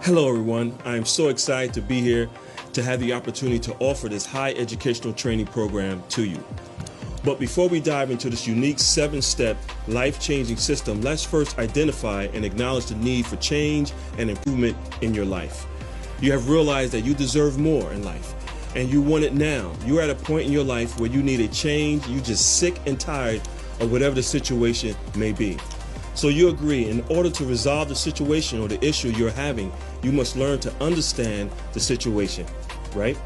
Hello, everyone. I am so excited to be here to have the opportunity to offer this high educational training program to you. But before we dive into this unique 7-step life-changing system, let's first identify and acknowledge the need for change and improvement in your life. You have realized that you deserve more in life, and you want it now. You're at a point in your life where you need a change. You're just sick and tired of whatever the situation may be. So you agree, in order to resolve the situation or the issue you're having, you must learn to understand the situation, right?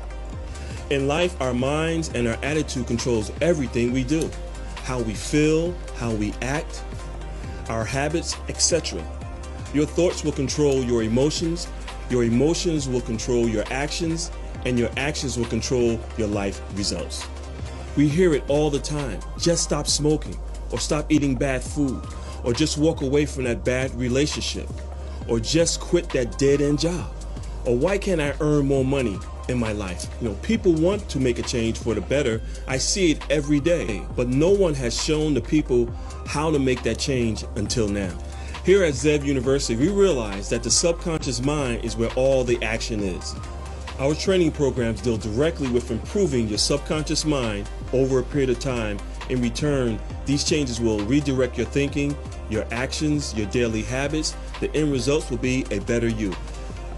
In life, our minds and our attitude controls everything we do. How we feel, how we act, our habits, etc. Your thoughts will control your emotions will control your actions, and your actions will control your life results. We hear it all the time. Just stop smoking, or stop eating bad food, or just walk away from that bad relationship, or just quit that dead-end job, or why can't I earn more money in my life? People want to make a change for the better. I see it every day, but no one has shown the people how to make that change until now. Here at Zev University, we realize that the subconscious mind is where all the action is. Our training programs deal directly with improving your subconscious mind over a period of time. In return, these changes will redirect your thinking, your actions, your daily habits. The end results will be a better you,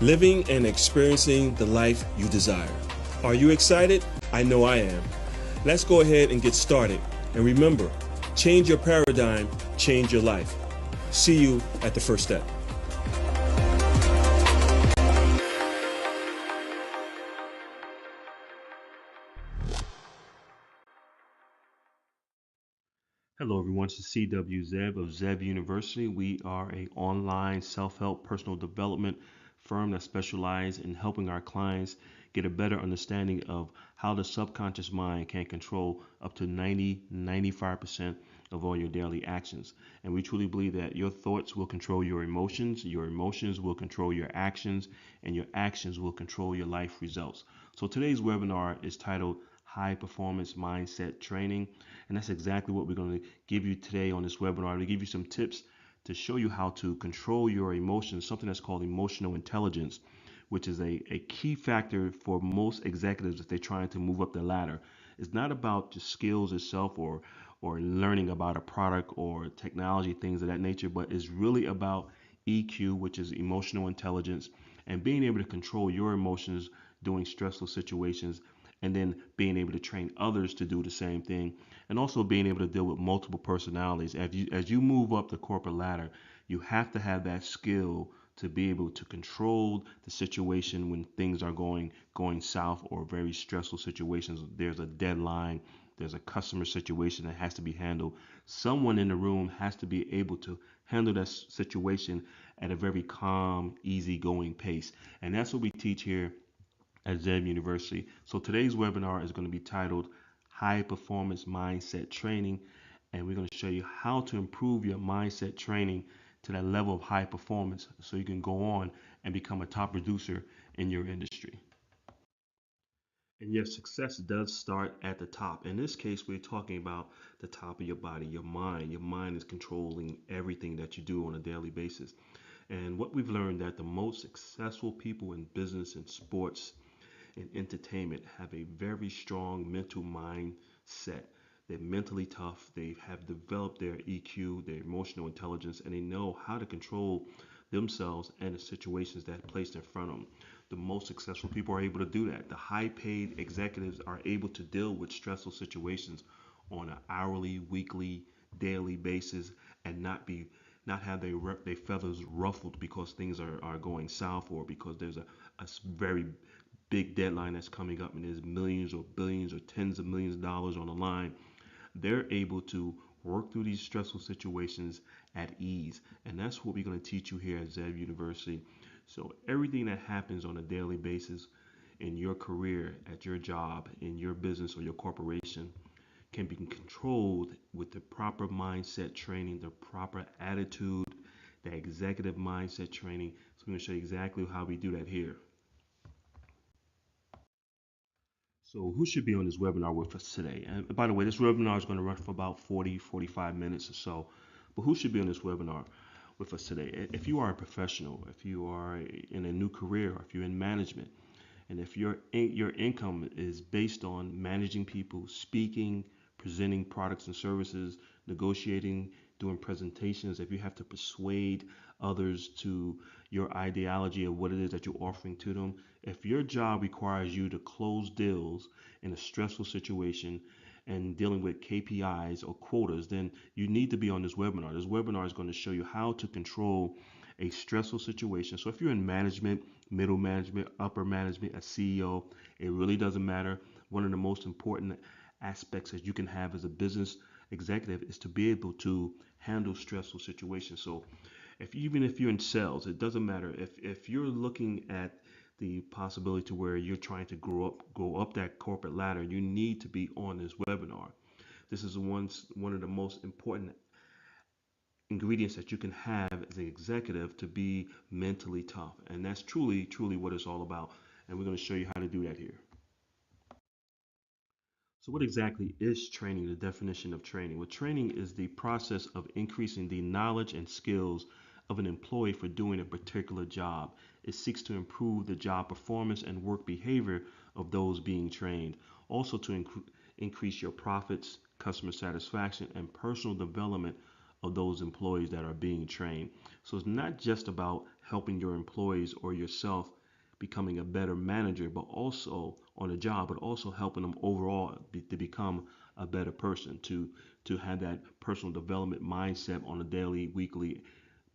living and experiencing the life you desire. Are you excited? I know I am. Let's go ahead and get started. And remember, change your paradigm, change your life. See you at the first step. Hello everyone, it's CW Zev of Zev University. We are an online self-help personal development firm that specializes in helping our clients get a better understanding of how the subconscious mind can control up to 95% of all your daily actions. And we truly believe that your thoughts will control your emotions will control your actions, and your actions will control your life results. So today's webinar is titled High Performance Mindset Training, and that's exactly what we're going to give you today on this webinar. To give you some tips to show you how to control your emotions, something that's called emotional intelligence, which is a key factor for most executives if they're trying to move up the ladder. It's not about the skills itself or learning about a product or technology, things of that nature, but it's really about EQ, which is emotional intelligence, and being able to control your emotions during stressful situations, and then being able to train others to do the same thing, and also being able to deal with multiple personalities. As you move up the corporate ladder, you have to have that skill to be able to control the situation when things are going south, or very stressful situations. There's a deadline, there's a customer situation that has to be handled. Someone in the room has to be able to handle that situation at a very calm, easygoing pace. And that's what we teach here at Zev University. So today's webinar is going to be titled High Performance Mindset Training, and we're going to show you how to improve your mindset training to that level of high performance so you can go on and become a top producer in your industry. And your success does start at the top. In this case, we're talking about the top of your body, your mind. Your mind is controlling everything that you do on a daily basis. And what we've learned, that the most successful people in business and sports and entertainment have a very strong mental mindset. They're mentally tough. They have developed their EQ, their emotional intelligence, and they know how to control themselves and the situations that are placed in front of them. The most successful people are able to do that. The high-paid executives are able to deal with stressful situations on an hourly, weekly, daily basis, and not have their feathers ruffled because things are going south, or because there's a very big deadline that's coming up and there's millions or billions or tens of millions of dollars on the line. They're able to work through these stressful situations at ease. And that's what we're going to teach you here at Zev University. So everything that happens on a daily basis in your career, at your job, in your business or your corporation, can be controlled with the proper mindset training, the proper attitude, the executive mindset training. So I'm going to show you exactly how we do that here. So who should be on this webinar with us today? And by the way, this webinar is going to run for about 45 minutes or so. But who should be on this webinar? with us today. If you are a professional, if you are in a new career, or if you're in management, and if your income is based on managing people, speaking, presenting products and services, negotiating, doing presentations, if you have to persuade others to your ideology of what it is that you're offering to them, if your job requires you to close deals in a stressful situation and dealing with KPIs or quotas, then you need to be on this webinar. This webinar is going to show you how to control a stressful situation. So if you're in management, middle management, upper management, a CEO, it really doesn't matter. One of the most important aspects that you can have as a business executive is to be able to handle stressful situations. So even if you're in sales, it doesn't matter. If you're looking at the possibility to where you're trying to go up that corporate ladder, you need to be on this webinar. This is one of the most important ingredients that you can have as an executive to be mentally tough. And that's truly what it's all about. And we're going to show you how to do that here. So what exactly is training? The definition of training. Well, training is the process of increasing the knowledge and skills of an employee for doing a particular job. It seeks to improve the job performance and work behavior of those being trained. Also to increase your profits, customer satisfaction, and personal development of those employees that are being trained. So it's not just about helping your employees or yourself becoming a better manager, but also on a job, but also helping them overall to become a better person, to have that personal development mindset on a daily, weekly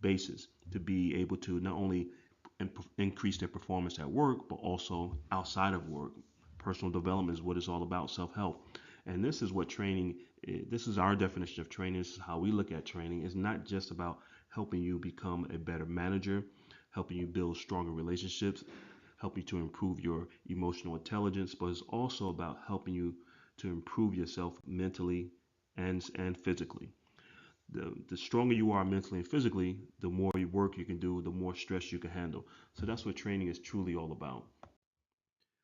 basis, to be able to not only increase their performance at work, but also outside of work. Personal development is what it's all about, self-help. And this is what training is. This is our definition of training. This is how we look at training. It's not just about helping you become a better manager, helping you build stronger relationships, help you to improve your emotional intelligence, but it's also about helping you to improve yourself mentally and physically. The stronger you are mentally and physically, the more work you can do, the more stress you can handle. So that's what training is truly all about.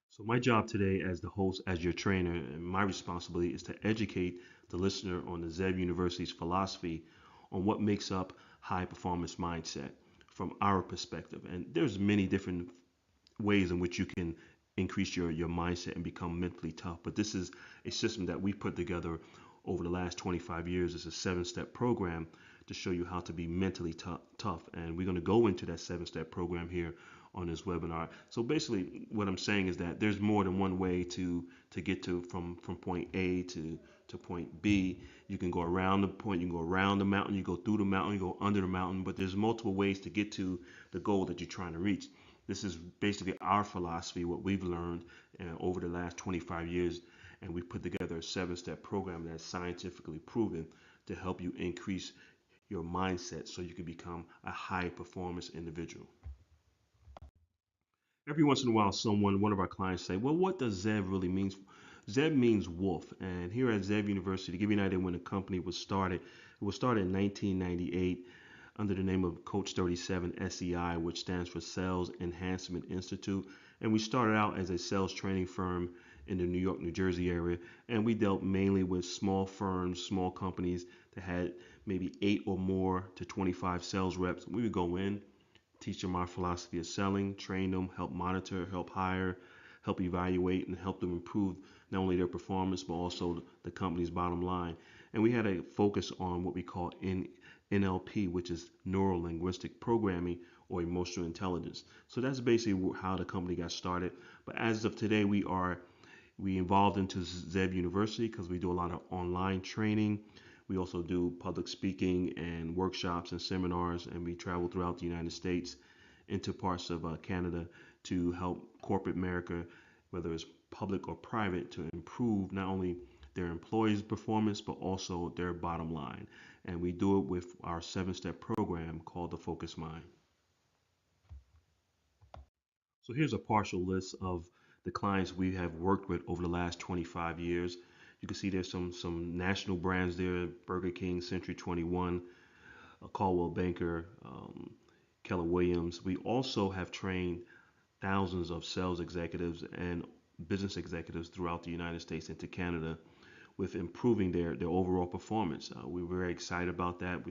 So my job today as the host, as your trainer, and my responsibility is to educate the listener on the Zev University's philosophy on what makes up high performance mindset from our perspective. And there's many different ways in which you can increase your mindset and become mentally tough. But this is a system that we put together over the last 25 years. It's a 7-step program to show you how to be mentally tough. And we're going to go into that 7-step program here on this webinar. So basically what I'm saying is that there's more than one way to get to from point A to point B. You can go around the point, you can go around the mountain, you go through the mountain, you go under the mountain, but there's multiple ways to get to the goal that you're trying to reach. This is basically our philosophy, what we've learned over the last 25 years, and we put together a 7-step program that's scientifically proven to help you increase your mindset so you can become a high performance individual. Every once in a while, one of our clients say, well, what does ZEV really mean? ZEV means wolf. And here at ZEV University, to give you an idea when the company was started, it was started in 1998 under the name of Coach 37 SEI, which stands for Sales Enhancement Institute. And we started out as a sales training firm in the New York, New Jersey area. And we dealt mainly with small firms, small companies that had maybe 8 or more to 25 sales reps. We would go in, teach them our philosophy of selling, train them, help monitor, help hire, help evaluate, and help them improve not only their performance, but also the company's bottom line. And we had a focus on what we call NLP, which is neuro linguistic programming or emotional intelligence. So that's basically how the company got started. But as of today, we evolved into ZEV University because we do a lot of online training. We also do public speaking and workshops and seminars, and we travel throughout the United States into parts of Canada to help corporate America, whether it's public or private, to improve not only their employees' performance, but also their bottom line. And we do it with our 7-step program called the Focus Mind. So here's a partial list of the clients we have worked with over the last 25 years. You can see there's some national brands there: Burger King, Century 21, Caldwell Banker, Keller Williams. We also have trained thousands of sales executives and business executives throughout the United States and to Canada with improving their overall performance. We're very excited about that.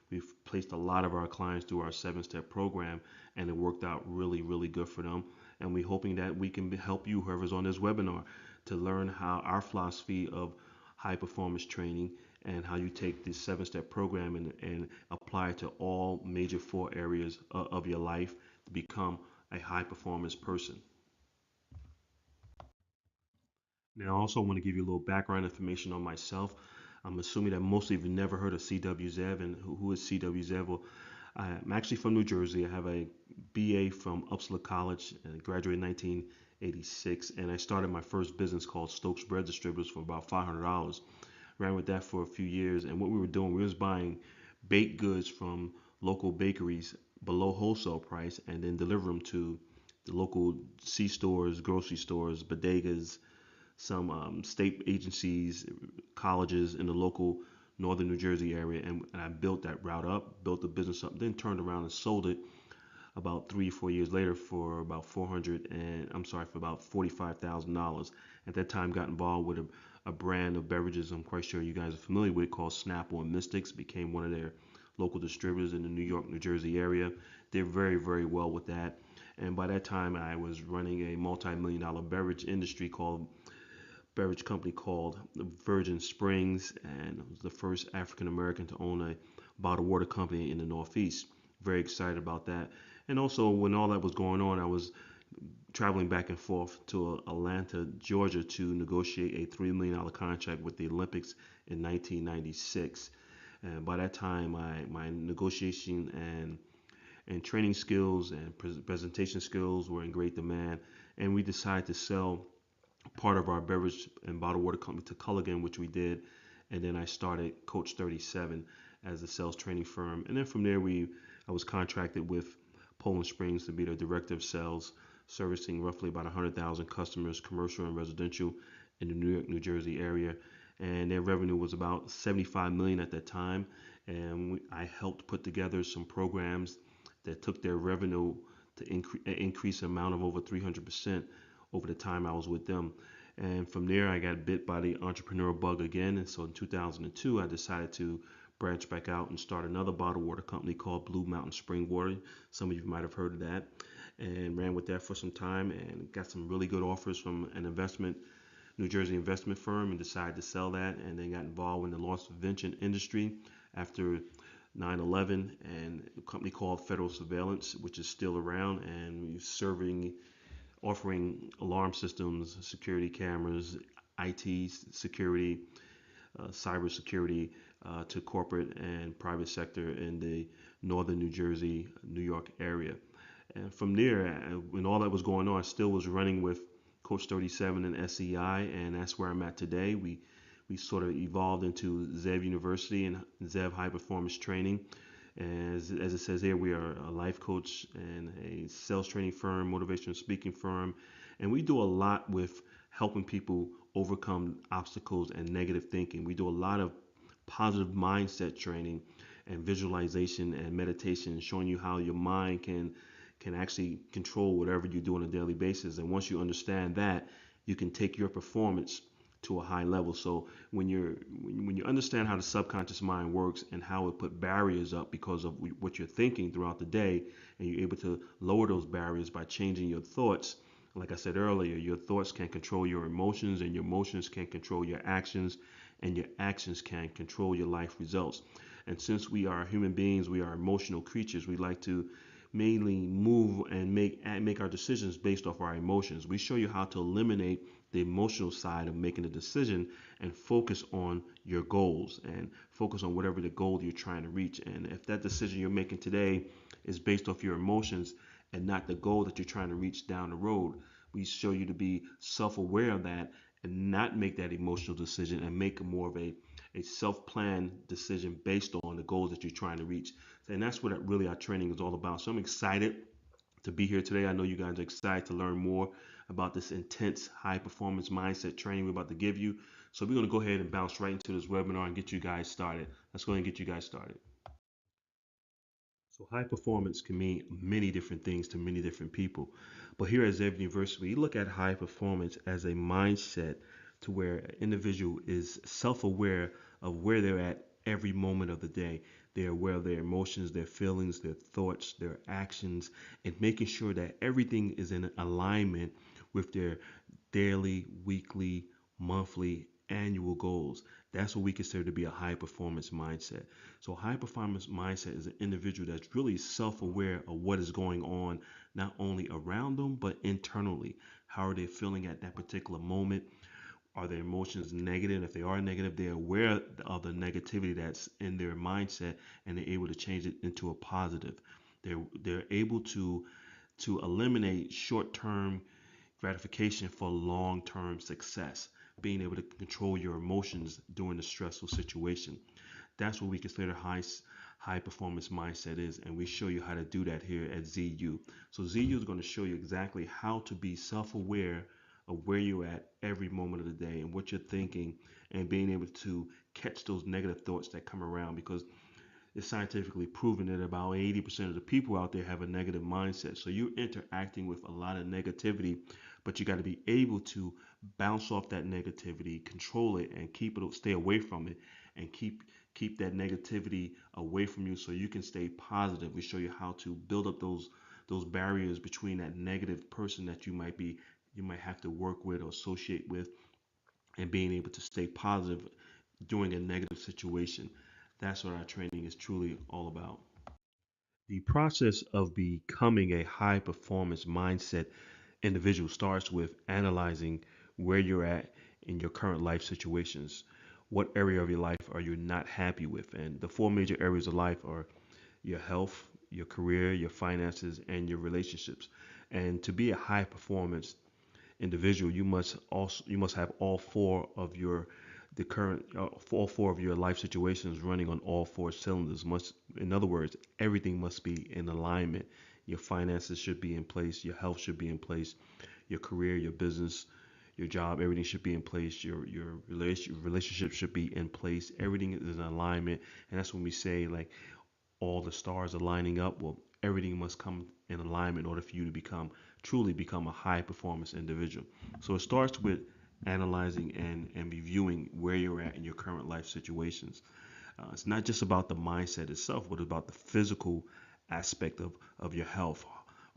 We've placed a lot of our clients through our 7-step program, and it worked out really, really good for them. And we're hoping that we can help you, whoever's on this webinar, to learn how our philosophy of high performance training and how you take this 7-step program and apply it to all major 4 areas of your life to become a high performance person. Now, I also want to give you a little background information on myself. I'm assuming that most of you have never heard of CW Zev, and who is CW Zev? Well, I'm actually from New Jersey. I have a BA from Uppsala College and graduated in 1986. And I started my first business called Stokes Bread Distributors for about $500. Ran with that for a few years. And what we were doing, we was buying baked goods from local bakeries below wholesale price and then deliver them to the local C stores, grocery stores, bodegas, some state agencies, colleges in the local northern New Jersey area, and I built that route up, built the business up, then turned around and sold it about 3 or 4 years later for about 400 and I'm sorry for about $45,000. At that time, got involved with a brand of beverages I'm quite sure you guys are familiar with called Snapple and Mystics. Became one of their local distributors in the New York, New Jersey area. Did very, very well with that. And by that time, I was running a multi-million-dollar beverage company called Virgin Springs, and I was the first African American to own a bottled water company in the Northeast. Very excited about that. And also, when all that was going on, I was traveling back and forth to Atlanta, Georgia to negotiate a $3 million contract with the Olympics in 1996. And by that time, my negotiation and training skills and presentation skills were in great demand. And we decided to sell part of our beverage and bottled water company to Culligan, which we did. And then I started Coach 37 as a sales training firm. And then from there, I was contracted with Poland Springs to be the director of sales, servicing roughly about 100,000 customers, commercial and residential, in the New York, New Jersey area. And their revenue was about 75 million at that time. And I helped put together some programs that took their revenue to increase amount of over 300% over the time I was with them. And from there, I got bit by the entrepreneurial bug again. And so in 2002, I decided to branch back out and start another bottled water company called Blue Mountain Spring Water. Some of you might have heard of that. And ran with that for some time and got some really good offers from an New Jersey investment firm, and decided to sell that, and then got involved in the loss prevention industry after 9/11, and a company called Federal Surveillance, which is still around, and we're offering alarm systems, security cameras, IT security, cyber security to corporate and private sector in the northern New Jersey, New York area. And from there, when all that was going on, I still was running with Coach 37 and SEI, and that's where I'm at today. We sort of evolved into Zev University and Zev High Performance Training. As it says here, we are a life coach and a sales training firm, motivational speaking firm, and we do a lot with helping people overcome obstacles and negative thinking. We do a lot of positive mindset training and visualization and meditation, showing you how your mind can actually control whatever you do on a daily basis. And once you understand that, you can take your performance to a high level. So when you understand how the subconscious mind works and how it put barriers up because of what you're thinking throughout the day, and you're able to lower those barriers by changing your thoughts. Like I said earlier, your thoughts can control your emotions, and your emotions can control your actions, and your actions can control your life results. And since we are human beings, we are emotional creatures. We like to mainly move and make our decisions based off our emotions. We show you how to eliminate the emotional side of making a decision and focus on your goals and focus on whatever the goal you're trying to reach. And if that decision you're making today is based off your emotions and not the goal that you're trying to reach down the road, we show you to be self-aware of that and not make that emotional decision and make more of a self-planned decision based on the goals that you're trying to reach. And that's what really our training is all about. So I'm excited to be here today. I know you guys are excited to learn more about this intense high performance mindset training we're about to give you. So we're going to go ahead and bounce right into this webinar and get you guys started. Let's go ahead and get you guys started. So high performance can mean many different things to many different people. But here at Zev University, we look at high performance as a mindset to where an individual is self-aware of where they're at every moment of the day. They're aware of their emotions, their feelings, their thoughts, their actions, and making sure that everything is in alignment with their daily, weekly, monthly, annual goals. That's what we consider to be a high performance mindset. So, a high performance mindset is an individual that's really self aware of what is going on, not only around them, but internally. How are they feeling at that particular moment? Are their emotions negative? If they are negative, they're aware of the negativity that's in their mindset, and they're able to change it into a positive. They're able to eliminate short-term gratification for long-term success, being able to control your emotions during a stressful situation. That's what we consider high performance mindset is, and we show you how to do that here at ZU. So ZU is going to show you exactly how to be self-aware of where you're at every moment of the day and what you're thinking, and being able to catch those negative thoughts that come around, because it's scientifically proven that about 80% of the people out there have a negative mindset. So you're interacting with a lot of negativity, but you got to be able to bounce off that negativity, control it, and keep it, stay away from it, and keep that negativity away from you so you can stay positive. We show you how to build up those barriers between that negative person that you might have to work with or associate with, and being able to stay positive during a negative situation. That's what our training is truly all about. The process of becoming a high performance mindset individual starts with analyzing where you're at in your current life situations. What area of your life are you not happy with? And the four major areas of life are your health, your career, your finances, and your relationships. And to be a high performance individual, you must have all four of your the current all four of your life situations running on all four cylinders. Must, in other words, everything must be in alignment. Your finances should be in place. Your health should be in place. Your career, your business, your job, everything should be in place. Relationship should be in place. Everything is in alignment, and that's when we say like all the stars are lining up. Well, everything must come in alignment in order for you to truly become a high performance individual. So it starts with analyzing and reviewing where you're at in your current life situations. It's not just about the mindset itself, but about the physical aspect of your health.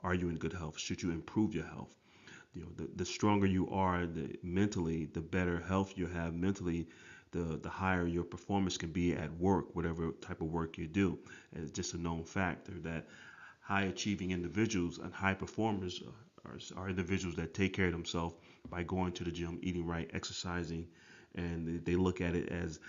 Are you in good health? Should you improve your health? The stronger you are mentally, the better health you have mentally, the higher your performance can be at work, whatever type of work you do. And it's just a known factor that high achieving individuals and high performers are individuals that take care of themselves by going to the gym, eating right, exercising, and they look at it as,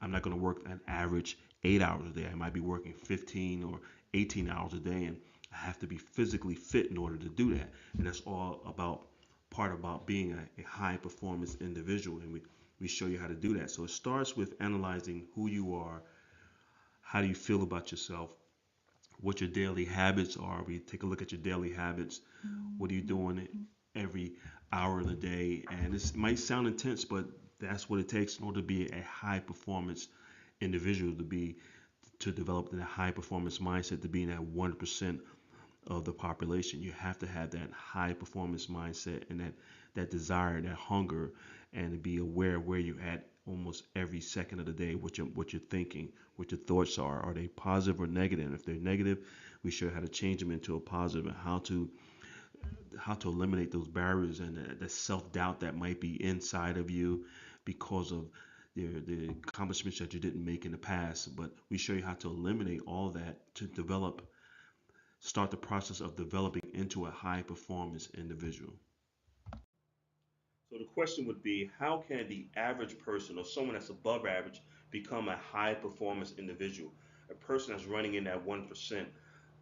I'm not going to work an average 8 hours a day. I might be working 15 or 18 hours a day, and I have to be physically fit in order to do that. And that's all about part about being a high performance individual. And we show you how to do that. So it starts with analyzing who you are, how do you feel about yourself, what your daily habits are. We take a look at your daily habits. What are you doing every hour of the day? And this might sound intense, but that's what it takes in order to be a high performance individual, to develop that high performance mindset, to be in that 1% of the population. You have to have that high performance mindset and that desire, that hunger, and to be aware of where you're at almost every second of the day, what you're thinking, what your thoughts are. Are they positive or negative? And if they're negative, we show how to change them into a positive, and how to eliminate those barriers and the self-doubt that might be inside of you because of the accomplishments that you didn't make in the past. But we show you how to eliminate all that to start the process of developing into a high performance individual. So the question would be, how can the average person or someone that's above average become a high performance individual? A person that's running in that 1%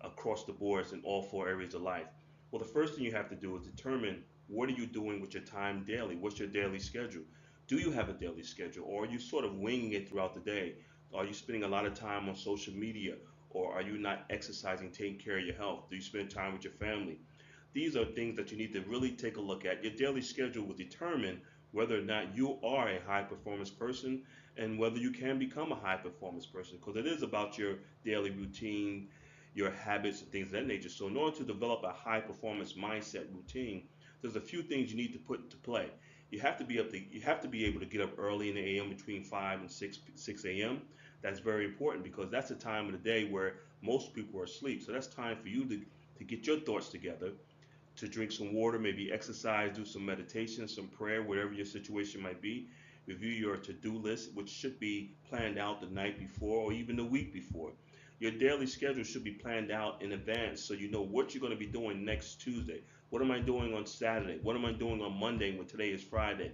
across the boards in all four areas of life. Well, the first thing you have to do is determine, what are you doing with your time daily? What's your daily schedule? Do you have a daily schedule, or are you sort of winging it throughout the day? Are you spending a lot of time on social media, or are you not exercising, taking care of your health? Do you spend time with your family? These are things that you need to really take a look at. Your daily schedule will determine whether or not you are a high performance person, and whether you can become a high performance person, because it is about your daily routine, your habits, and things of that nature. So, in order to develop a high performance mindset routine, there's a few things you need to put into play. You have to be able to get up early in the AM between 5 and 6 a.m. That's very important because that's a time of the day where most people are asleep. So that's time for you to get your thoughts together, to drink some water, maybe exercise, do some meditation, some prayer, whatever your situation might be. Review your to do list, which should be planned out the night before or even the week before. Your daily schedule should be planned out in advance so you know what you're going to be doing next Tuesday. What am I doing on Saturday? What am I doing on Monday when today is Friday?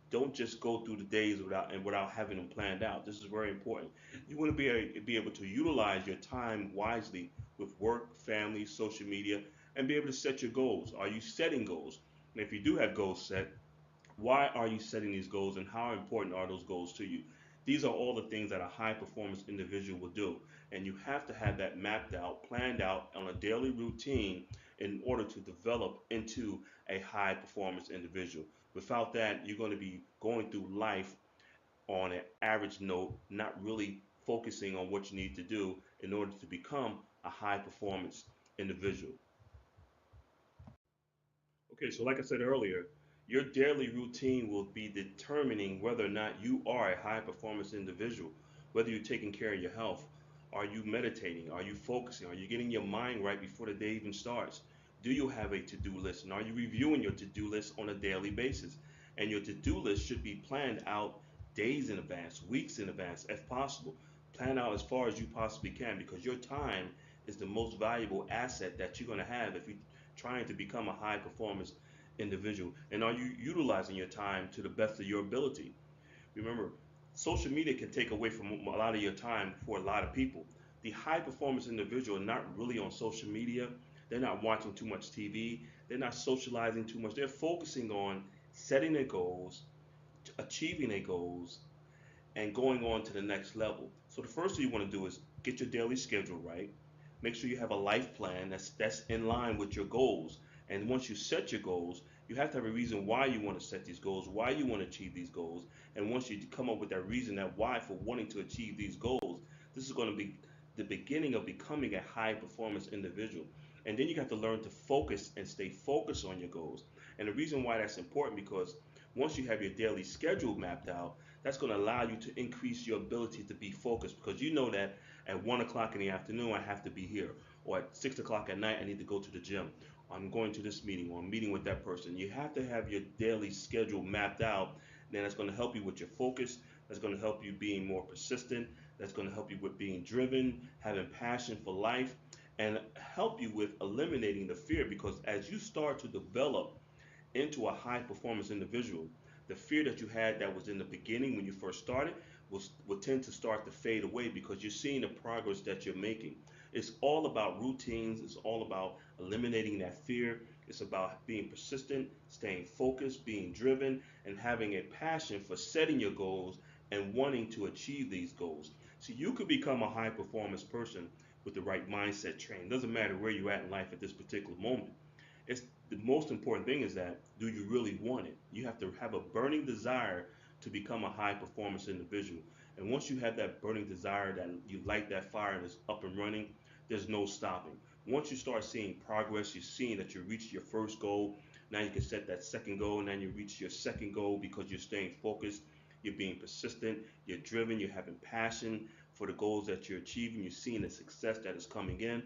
Don't just go through the days without having them planned out. This is very important. You want to be able to utilize your time wisely with work, family, social media, and be able to set your goals. Are you setting goals? And if you do have goals set, why are you setting these goals and how important are those goals to you? These are all the things that a high performance individual will do. And you have to have that mapped out, planned out on a daily routine in order to develop into a high performance individual. Without that, you're going to be going through life on an average note, not really focusing on what you need to do in order to become a high performance individual. Okay, so like I said earlier, your daily routine will be determining whether or not you are a high performance individual, whether you're taking care of your health. Are you meditating? Are you focusing? Are you getting your mind right before the day even starts? Do you have a to do list? And are you reviewing your to do list on a daily basis? And your to do list should be planned out days in advance, weeks in advance, if possible. Plan out as far as you possibly can because your time is the most valuable asset that you're going to have if you trying to become a high performance individual? And are you utilizing your time to the best of your ability? Remember, social media can take away from a lot of your time for a lot of people. The high performance individual are not really on social media. They're not watching too much TV. They're not socializing too much. They're focusing on setting their goals, achieving their goals, and going on to the next level. So the first thing you want to do is get your daily schedule right. Make sure you have a life plan that's in line with your goals. And once you set your goals, you have to have a reason why you want to set these goals, why you want to achieve these goals. And once you come up with that reason, that why for wanting to achieve these goals, this is going to be the beginning of becoming a high performance individual. And then you have to learn to focus and stay focused on your goals. And the reason why that's important because once you have your daily schedule mapped out, that's going to allow you to increase your ability to be focused because you know that at 1 o'clock in the afternoon I have to be here, or at 6 o'clock at night I need to go to the gym. I'm going to this meeting or I'm meeting with that person. You have to have your daily schedule mapped out. Then that's going to help you with your focus. That's going to help you being more persistent. That's going to help you with being driven, having passion for life, and help you with eliminating the fear because as you start to develop into a high performance individual, the fear that you had that was in the beginning when you first started will tend to start to fade away because you're seeing the progress that you're making. It's all about routines, it's all about eliminating that fear, it's about being persistent, staying focused, being driven, and having a passion for setting your goals and wanting to achieve these goals. So you could become a high performance person with the right mindset training. It doesn't matter where you're at in life at this particular moment. It's the most important thing is that do you really want it? You have to have a burning desire to become a high performance individual. And once you have that burning desire that you light that fire and it's up and running, there's no stopping. Once you start seeing progress, you're seeing that you reached your first goal. Now you can set that second goal, and then you reach your second goal because you're staying focused, you're being persistent, you're driven, you're having passion for the goals that you're achieving, you're seeing the success that is coming in.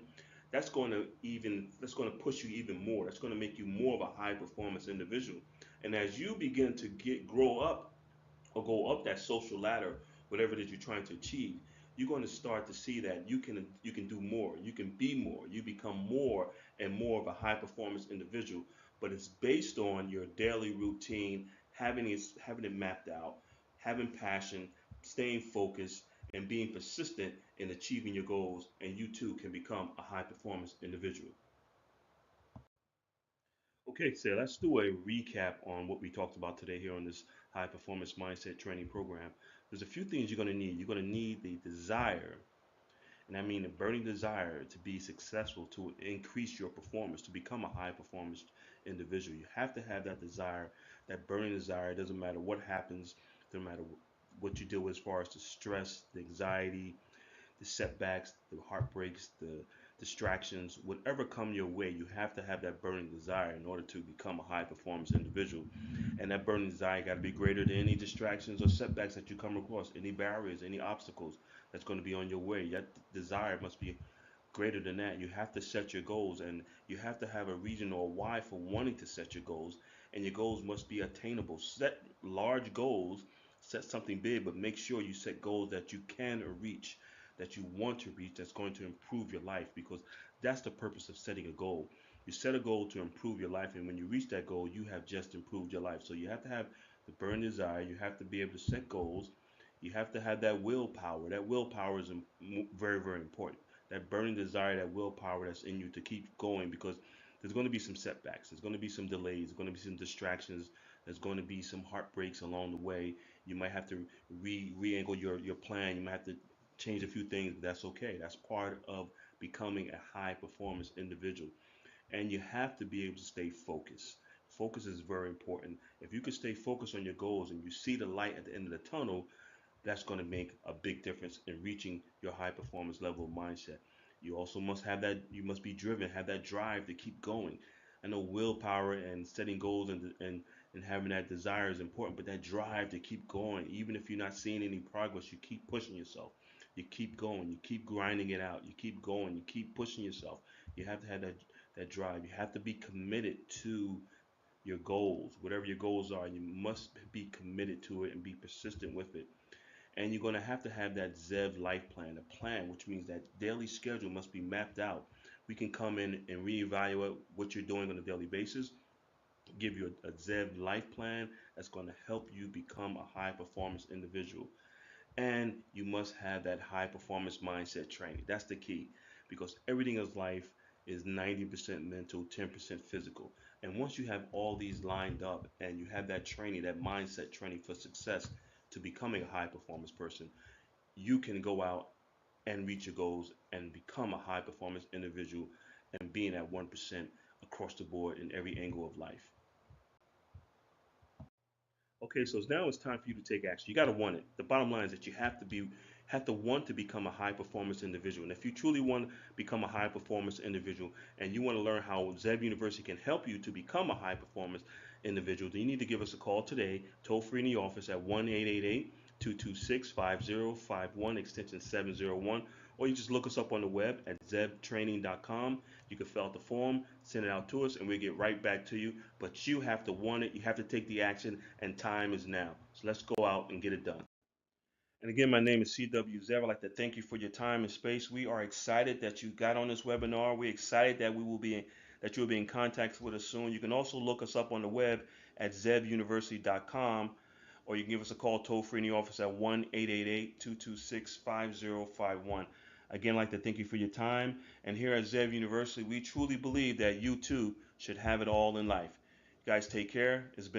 That's going to push you even more. That's going to make you more of a high performance individual. And as you begin to grow up or go up that social ladder, whatever it is you're trying to achieve, you're going to start to see that you can do more, you can be more, you become more and more of a high performance individual. But it's based on your daily routine, having it mapped out, having passion, staying focused, and being persistent in achieving your goals, and you too can become a high performance individual. Okay, so let's do a recap on what we talked about today here on this high performance mindset training program. There's a few things you're going to need. You're going to need the desire, and I mean a burning desire to be successful, to increase your performance, to become a high performance individual. You have to have that desire, that burning desire. It doesn't matter what happens, no matter what you do as far as the stress, the anxiety, the setbacks, the heartbreaks, the distractions, whatever come your way, you have to have that burning desire in order to become a high performance individual. And that burning desire got to be greater than any distractions or setbacks that you come across, any barriers, any obstacles that's going to be on your way. That desire must be greater than that. You have to set your goals, and you have to have a reason or a why for wanting to set your goals. And your goals must be attainable. Set large goals, set something big, but make sure you set goals that you can reach, that you want to reach, that's going to improve your life, because that's the purpose of setting a goal. You set a goal to improve your life, and when you reach that goal, you have just improved your life. So you have to have the burning desire, you have to be able to set goals, you have to have that willpower. That willpower is very, very important. That burning desire, that willpower that's in you to keep going, because there's going to be some setbacks, there's going to be some delays, there's going to be some distractions, there's going to be some heartbreaks along the way. You might have to re-angle your plan. You might have to change a few things, but that's okay. That's part of becoming a high performance individual. And you have to be able to stay focused. Focus is very important. If you can stay focused on your goals and you see the light at the end of the tunnel, that's going to make a big difference in reaching your high performance level of mindset. You also must have that, you must be driven, have that drive to keep going. I know willpower and setting goals and having that desire is important, but that drive to keep going, even if you're not seeing any progress, you keep pushing yourself. You keep going, you keep grinding it out, you keep going, you keep pushing yourself. You have to have that drive. You have to be committed to your goals, whatever your goals are. You must be committed to it and be persistent with it. And you're going to have that ZEV life plan, a plan, which means that daily schedule must be mapped out. We can come in and reevaluate what you're doing on a daily basis, give you a ZEV life plan that's going to help you become a high performance individual. And you must have that high performance mindset training. That's the key, because everything in life is 90% mental, 10% physical. And once you have all these lined up and you have that training, that mindset training for success to becoming a high performance person, you can go out and reach your goals and become a high performance individual and being at 1% across the board in every angle of life. Okay, so now it's time for you to take action. You got to want it. The bottom line is that you have to want to become a high performance individual. And if you truly want to become a high performance individual and you want to learn how Zeb University can help you to become a high performance individual, then you need to give us a call today, toll free in the office at 1-888-226-5051, extension 701, or you just look us up on the web at zebtraining.com. You can fill out the form, send it out to us, and we'll get right back to you. But you have to want it, you have to take the action, and time is now. So let's go out and get it done. And again, my name is CW Zev. I'd like to thank you for your time and space. We are excited that you got on this webinar. We're excited that that you'll be in contact with us soon. You can also look us up on the web at zebuniversity.com, or you can give us a call toll free in the office at 1-888-226-5051. Again, I'd like to thank you for your time. And here at Zev University, we truly believe that you too should have it all in life. You guys take care. It's been